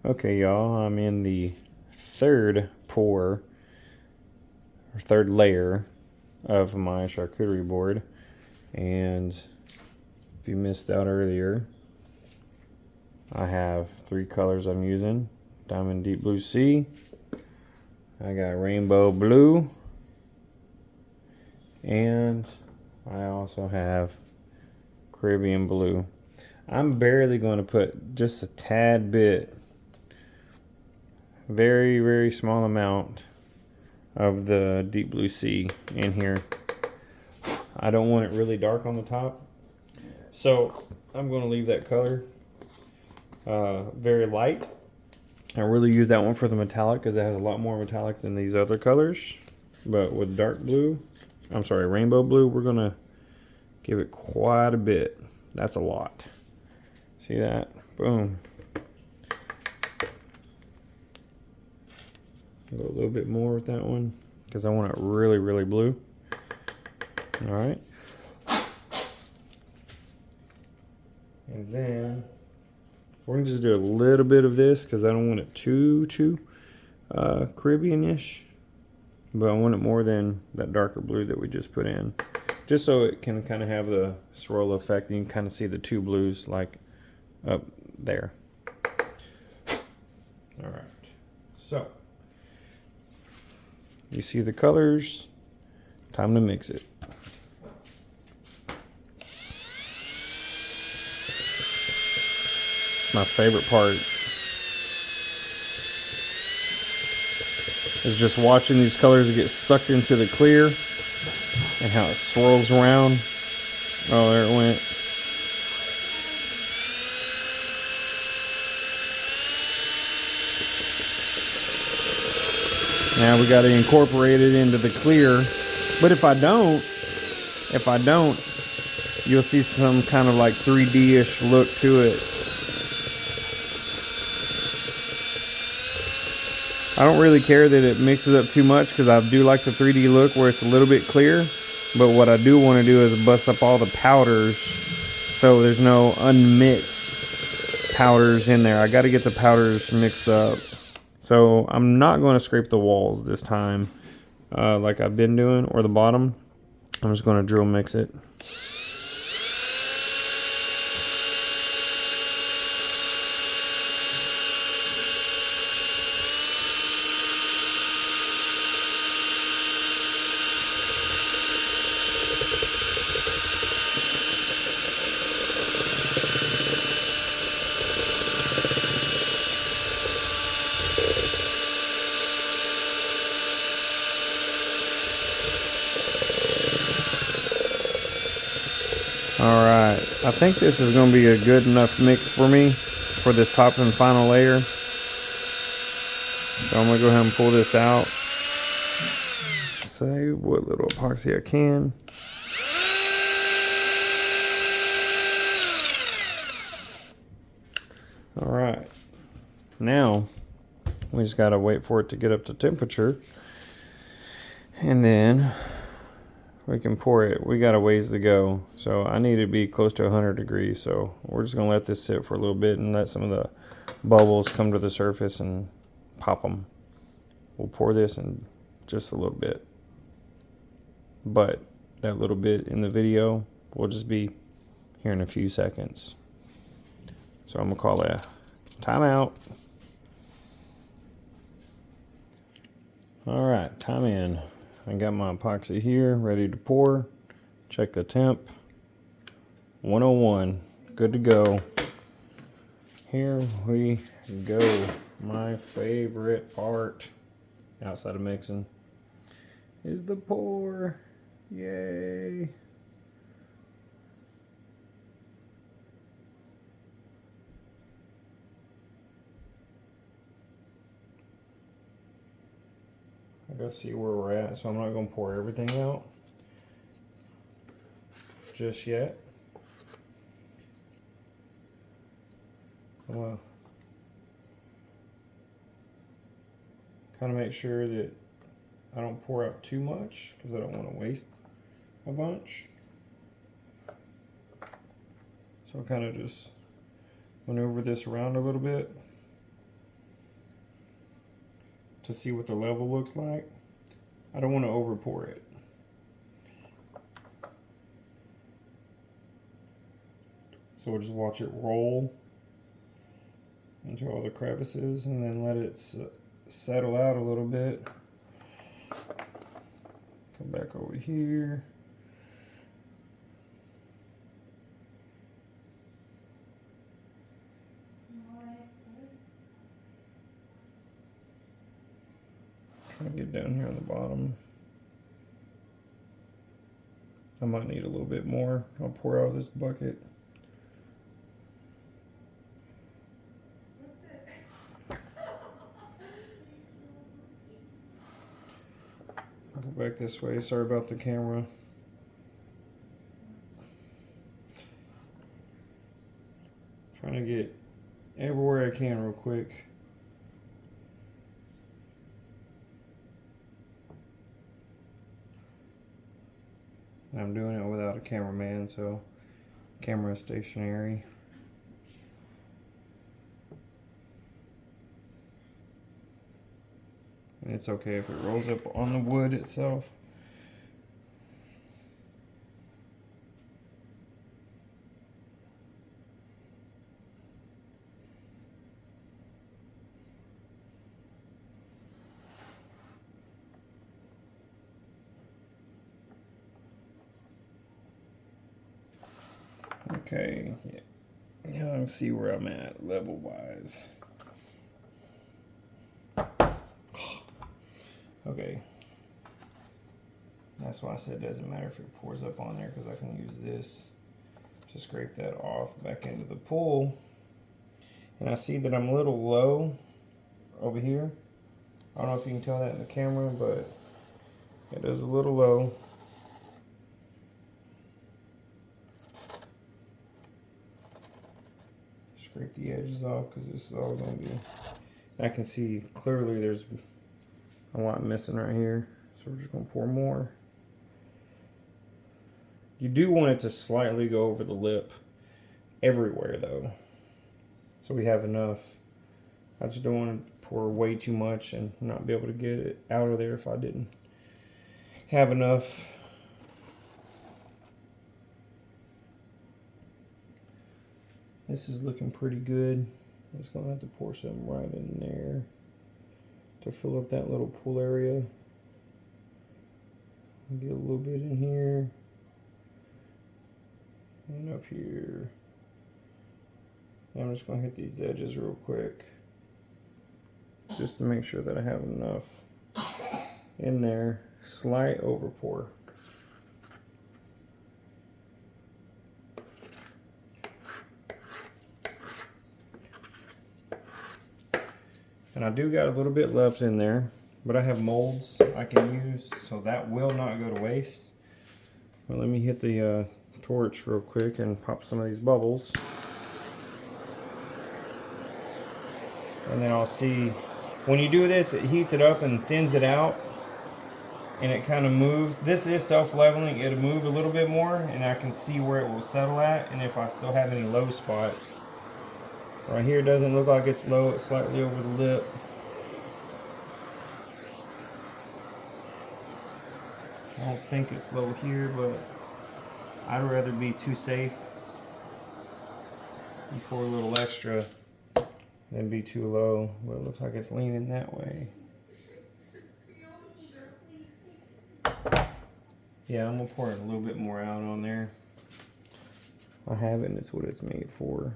Okay, y'all, I'm in the third pour, or third layer of my charcuterie board. And if you missed out earlier, I have three colors I'm using. Diamond Deep Blue Sea. I got Rainbow Blue. And I also have Caribbean Blue. I'm barely going to put just a tad bit, very, very small amount of the Deep Blue Sea in here. I don't want it really dark on the top. So I'm going to leave that color very light. I really use that one for the metallic because it has a lot more metallic than these other colors. But with dark blue, I'm sorry, rainbow blue, we're going to give it quite a bit. That's a lot. See that? Boom. Go a little bit more with that one because I want it really, really blue. All right. And then we're going to just do a little bit of this because I don't want it too Caribbean-ish. But I want it more than that darker blue that we just put in. Just so it can kind of have the swirl effect. And you can kind of see the two blues like up there. All right. So, you see the colors. Time to mix it. My favorite part is just watching these colors get sucked into the clear and how it swirls around. Oh, there it went. Now we got to incorporate it into the clear. But if I don't, you'll see some kind of like 3D-ish look to it. I don't really care that it mixes up too much because I do like the 3D look where it's a little bit clear. But what I do want to do is bust up all the powders so there's no unmixed powders in there. I got to get the powders mixed up. So I'm not going to scrape the walls this time like I've been doing, or the bottom. I'm just going to drill mix it. Alright, I think this is going to be a good enough mix for me for this top and final layer. So I'm going to go ahead and pull this out. Save what little epoxy I can. Alright, now we just got to wait for it to get up to temperature. And then we can pour it. We got a ways to go. So I need to be close to 100 degrees. So we're just going to let this sit for a little bit and let some of the bubbles come to the surface and pop them. We'll pour this in just a little bit. But that little bit in the video will just be here in a few seconds. So I'm going to call it a timeout. All right, time in. I got my epoxy here, ready to pour. Check the temp. 101, good to go. Here we go. My favorite part, outside of mixing, is the pour. Yay. I gotta see where we're at, so I'm not gonna pour everything out just yet. I wanna kind of make sure that I don't pour out too much because I don't want to waste a bunch. So I'll kind of just maneuver this around a little bit. to see what the level looks like. I don't want to over pour it. So we'll just watch it roll into all the crevices and then let it settle out a little bit. Come back over here. Trying to get down here on the bottom. I might need a little bit more. I'll pour out of this bucket. I'll go back this way. Sorry about the camera. Trying to get everywhere I can real quick. And I'm doing it without a cameraman, so camera is stationary. And it's okay if it rolls up on the wood itself. Okay, yeah. Now I can see where I'm at level wise. Okay. That's why I said it doesn't matter if it pours up on there, because I can use this to scrape that off back into the pool. And I see that I'm a little low over here. I don't know if you can tell that in the camera, but it is a little low. Scrape the edges off because this is all going to be. I can see clearly there's a lot missing right here, so we're just going to pour more. You do want it to slightly go over the lip everywhere though, so we have enough. I just don't want to pour way too much and not be able to get it out of there if I didn't have enough. This is looking pretty good. I'm just going to have to pour some right in there to fill up that little pool area. Get a little bit in here and up here. I'm just going to hit these edges real quick just to make sure that I have enough in there. Slight over pour. And I do got a little bit left in there, but I have molds I can use, so that will not go to waste. Well, let me hit the torch real quick and pop some of these bubbles. And then I'll see, when you do this, it heats it up and thins it out, and it kind of moves. This is self-leveling. It'll move a little bit more, and I can see where it will settle at, and if I still have any low spots. Right here, it doesn't look like it's low. It's slightly over the lip. I don't think it's low here, but I'd rather be too safe and pour a little extra than be too low. But it looks like it's leaning that way. Yeah, I'm gonna pour it a little bit more out on there. I have it, and it's what it's made for.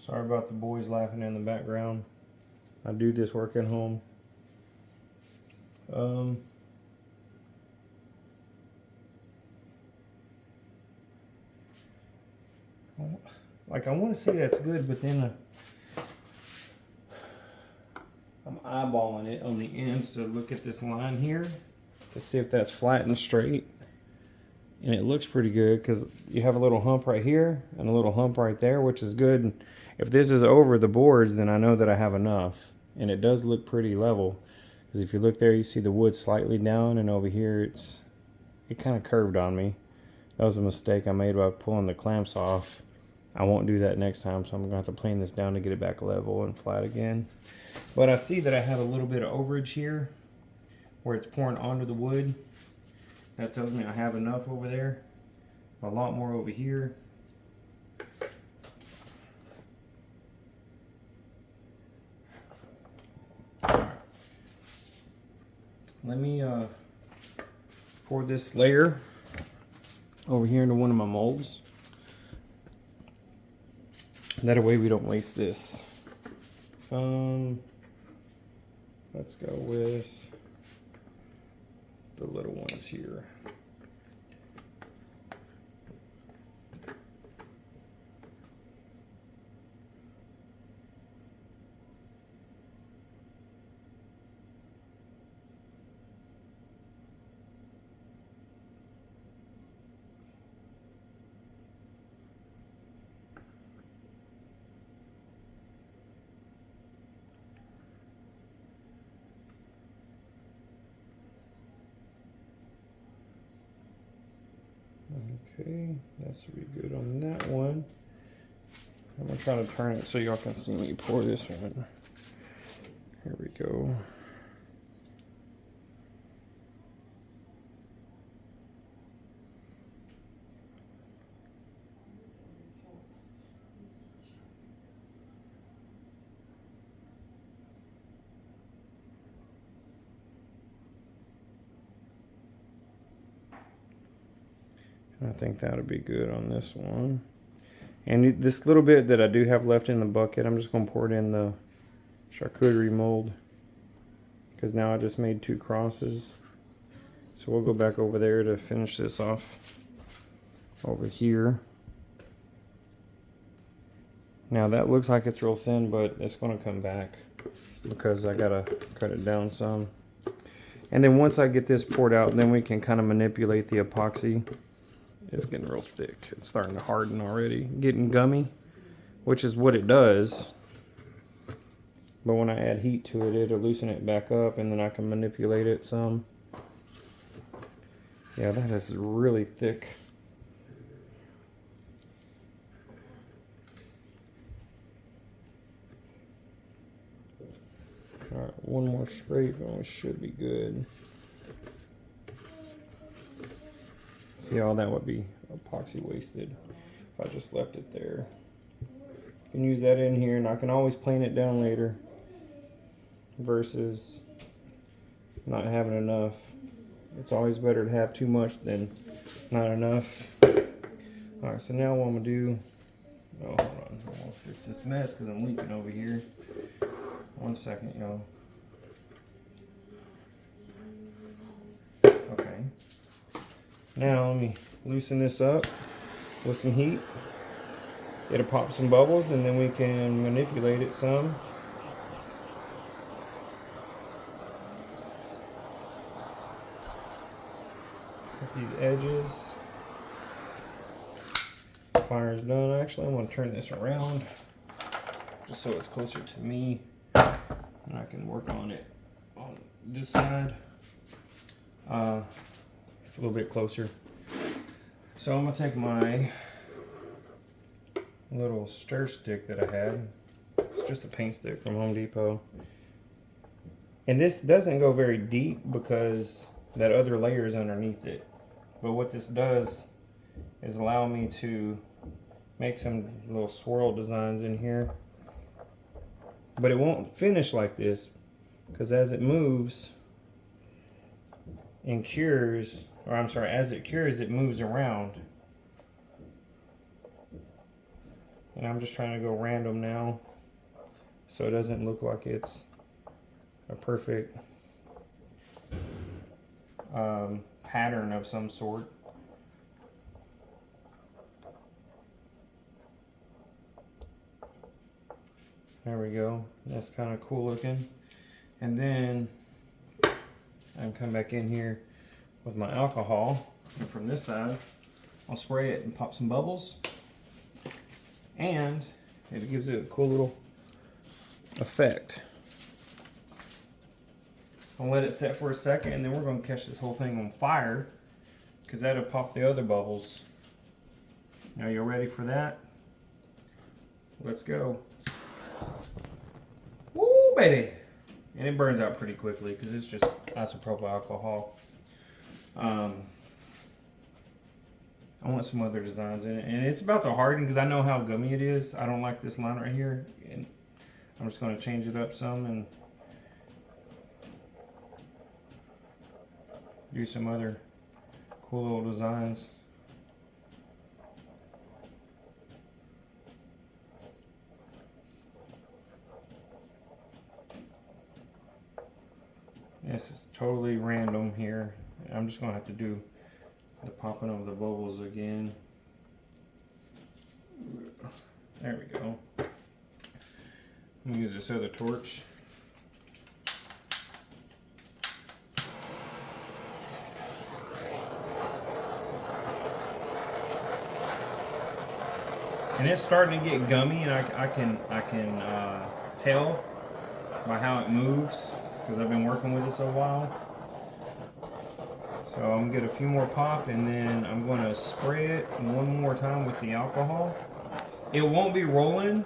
Sorry about the boys laughing in the background. I do this work at home. Like, I want to say that's good, but then I'm eyeballing it on the ends to look at this line here to see if that's flat and straight. and it looks pretty good because you have a little hump right here and a little hump right there, which is good. If this is over the boards, then I know that I have enough, and it does look pretty level. Because if you look there, you see the wood slightly down, and over here it kind of curved on me. That was a mistake I made by pulling the clamps off. I won't do that next time, so I'm gonna have to plane this down to get it back level and flat again. But I see that I have a little bit of overage here where it's pouring onto the wood. That tells me I have enough over there. A lot more over here. Let me pour this layer over here into one of my molds. That way we don't waste this. Let's go with the little ones here. Okay, that should be good on that one. I'm gonna try to turn it so y'all can see me pour this one. Here we go. I think that'll be good on this one. And this little bit that I do have left in the bucket, I'm just going to pour it in the charcuterie mold. Because now I just made 2 crosses. So we'll go back over there to finish this off over here. Now that looks like it's real thin, but it's going to come back because I got to cut it down some. And then once I get this poured out, then we can kind of manipulate the epoxy. It's getting real thick. It's starting to harden already. Getting gummy, which is what it does. But when I add heat to it, it'll loosen it back up, and then I can manipulate it some. Yeah, that is really thick. Alright, one more scrape and we should be good. See, all that would be epoxy wasted if I just left it there. You can use that in here, and I can always plane it down later versus not having enough. It's always better to have too much than not enough. Alright, so now what I'm going to do, oh, hold on, I'm going to fix this mess because I'm leaking over here. 1 second, y'all. Okay. Now let me loosen this up with some heat. It'll pop some bubbles, and then we can manipulate it some. At these edges. Fire's done. Actually, I'm going to turn this around just so it's closer to me, and I can work on it on this side. It's a little bit closer. So I'm going to take my little stir stick that I had. It's just a paint stick from Home Depot. And this doesn't go very deep because that other layer is underneath it. But what this does is allow me to make some little swirl designs in here. But it won't finish like this because as it moves and cures, or I'm sorry, as it cures, it moves around. And I'm just trying to go random now so it doesn't look like it's a perfect pattern of some sort. There we go. That's kind of cool looking. And then I can come back in here with my alcohol. And from this side, I'll spray it and pop some bubbles. And it gives it a cool little effect. I'll let it set for a second, and then we're going to catch this whole thing on fire, because that'll pop the other bubbles. Now you're ready for that? Let's go. Woo, baby! And it burns out pretty quickly because it's just isopropyl alcohol. I want some other designs in it, and it's about to harden because I know how gummy it is. I don't like this line right here, and I'm just going to change it up some and do some other cool little designs. This is totally random here. I'm just going to have to do the popping of the bubbles again. There we go. I'm going to use this other torch. And it's starting to get gummy, and I can tell by how it moves, because I've been working with this a while. So I'm going to get a few more pop, and then I'm going to spray it one more time with the alcohol. It won't be rolling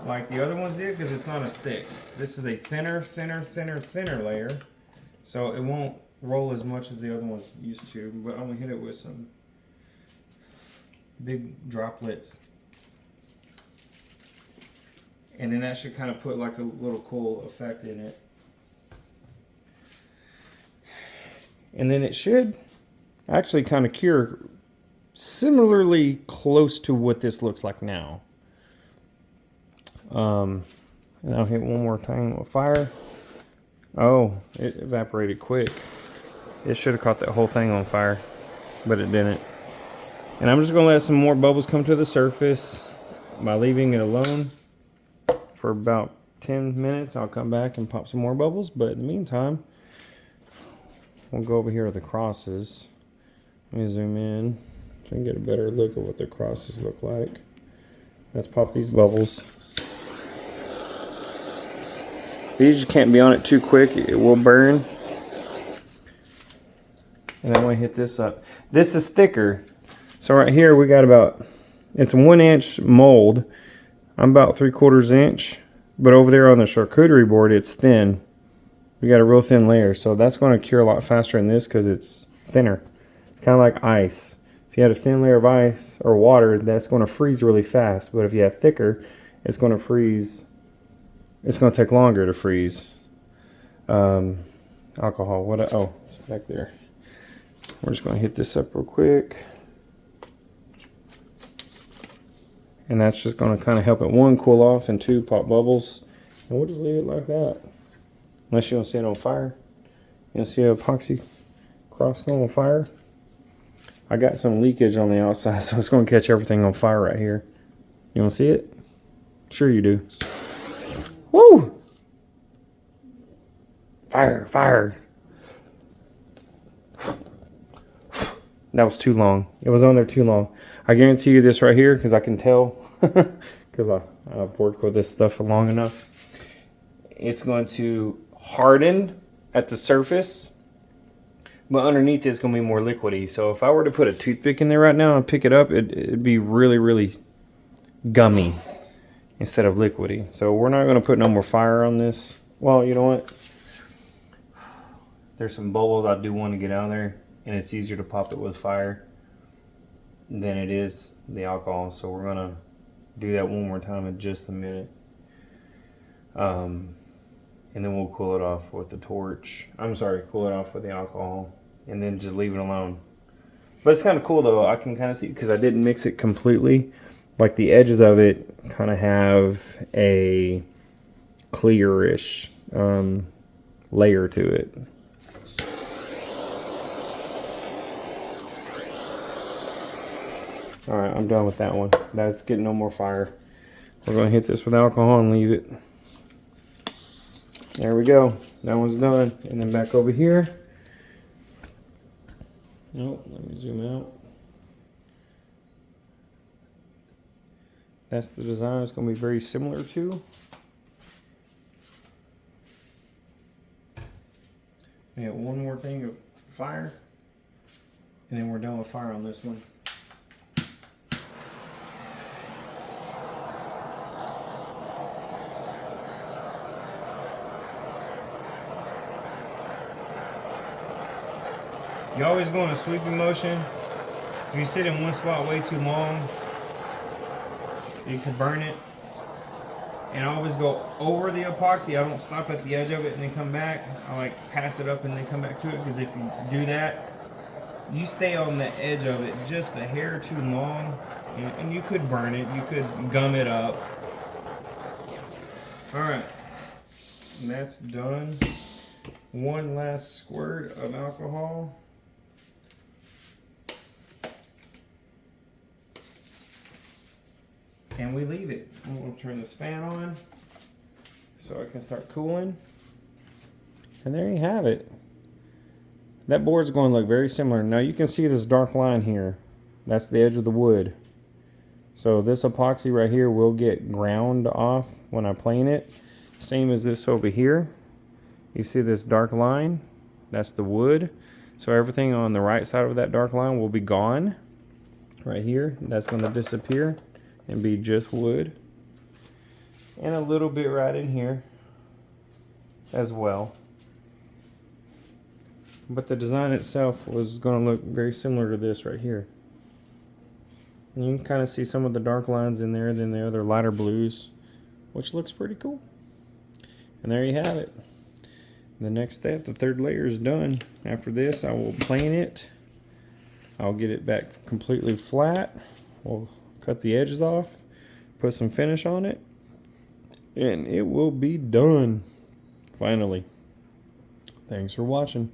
like the other ones did because it's not a stick. This is a thinner layer, so it won't roll as much as the other ones used to. But I'm going to hit it with some big droplets. And then that should kind of put like a little cool effect in it. And then it should actually kind of cure similarly close to what this looks like now. And I'll hit one more time with fire. Oh, it evaporated quick. It should have caught that whole thing on fire, but it didn't. And I'm just going to let some more bubbles come to the surface by leaving it alone for about 10 minutes. I'll come back and pop some more bubbles, but in the meantime, we'll go over here with the crosses. Let me zoom in so I can get a better look at what the crosses look like. Let's pop these bubbles. These can't be on it too quick, it will burn. And then we hit this up. This is thicker. So right here we got about, it's a 1 inch mold. I'm about 3/4 inch. But over there on the charcuterie board, it's thin. We got a real thin layer. So that's going to cure a lot faster than this because it's thinner. It's kind of like ice. If you had a thin layer of ice or water, that's going to freeze really fast. But if you have thicker, it's going to freeze. It's going to take longer to freeze. Alcohol. What? Oh, it's back there. We're just going to hit this up real quick. And that's just going to kind of help it, 1, cool off, and 2, pop bubbles. And we'll just leave it like that. Unless you don't see it on fire. You don't see an epoxy cross going on fire. I got some leakage on the outside, so it's going to catch everything on fire right here. You don't see it? Sure you do. Woo! Fire, fire. That was too long. It was on there too long. I guarantee you this right here, because I can tell, because I've worked with this stuff for long enough. It's going to harden at the surface, but underneath it's going to be more liquidy. So if I were to put a toothpick in there right now and pick it up, it'd be really, really gummy instead of liquidy. So we're not going to put no more fire on this. Well, you know what? There's some bubbles I do want to get out of there, and it's easier to pop it with fire than it is the alcohol. So we're going to do that one more time in just a minute. And then we'll cool it off with the torch. I'm sorry, cool it off with the alcohol, and then just leave it alone. But it's kind of cool though. I can kind of see, because I didn't mix it completely. Like the edges of it kind of have a clearish layer to it. Alright, I'm done with that one. That's getting no more fire. We're going to hit this with alcohol and leave it. There we go. That one's done. And then back over here. Nope, let me zoom out. That's the design it's going to be very similar to. We have one more thing of fire, and then we're done with fire on this one. You always go in a sweeping motion. If you sit in one spot way too long, you could burn it. And I always go over the epoxy. I don't stop at the edge of it and then come back. I like pass it up and then come back to it, because if you do that, you stay on the edge of it just a hair too long, and you could burn it. You could gum it up. All right, and that's done. One last squirt of alcohol. And we leave it. We'll turn this fan on so it can start cooling. And there you have it. That board's going to look very similar. Now you can see this dark line here. That's the edge of the wood. So this epoxy right here will get ground off when I plane it. Same as this over here. You see this dark line? That's the wood. So everything on the right side of that dark line will be gone. Right here, that's going to disappear and be just wood, and a little bit right in here as well. But the design itself was going to look very similar to this right here. And you can kind of see some of the dark lines in there, then the other lighter blues, which looks pretty cool. And there you have it. The next step, the third layer is done. After this, I will plane it. I'll get it back completely flat. We'll cut the edges off, put some finish on it, and it will be done finally. Thanks for watching.